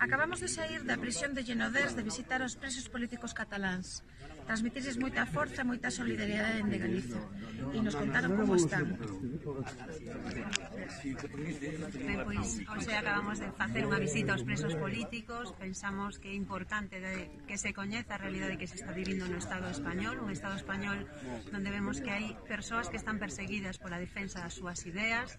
Acabamos de saír da prisión de Llenodés de visitar os presos políticos cataláns. Transmitirles moita forza e moita solidariedade de Galicia. E nos contaron como están. Pois, hoxe acabamos de facer unha visita aos presos políticos. Pensamos que é importante que se coñeza a realidade que se está vivindo no Estado español, un Estado español onde vemos que hai persoas que están perseguidas pola defensa das súas ideas.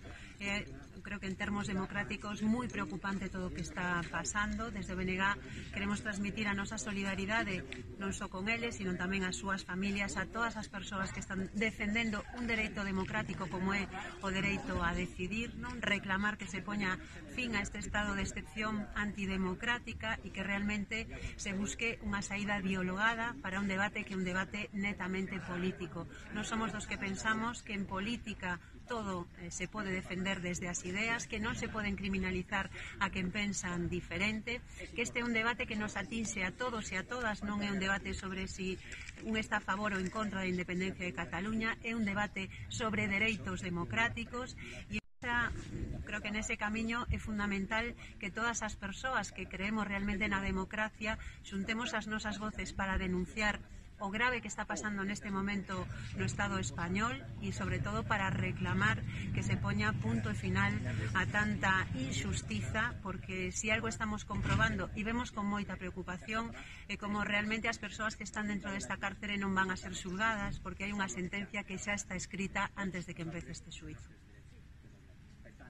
Creo que en termos democráticos moi preocupante todo o que está pasando. Desde o BNG queremos transmitir a nosa solidaridade non só con eles, sino tamén ás súas familias, a todas as persoas que están defendendo un dereito democrático como é o dereito a decidir, non reclamar que se poña fin a este estado de excepción antidemocrática e que realmente se busque unha saída dialogada para un debate que é un debate netamente político. Non somos dos que pensamos que en política todo se pode defender desde as ideas, que non se poden criminalizar a quen pensan diferente, que este é un debate que nos atinxe a todos e a todas, non é un debate sobre si un está a favor ou en contra da independencia de Cataluña, é un debate sobre dereitos democráticos e creo que nese camiño é fundamental que todas as persoas que creemos realmente na democracia xuntemos as nosas voces para denunciar o grave que está pasando neste momento no Estado español e, sobre todo, para reclamar que se poña punto e final a tanta injustiza, porque si algo estamos comprobando e vemos con moita preocupación é como realmente as persoas que están dentro desta cárcere non van a ser xulgadas porque hai unha sentencia que xa está escrita antes de que empece este xuízo.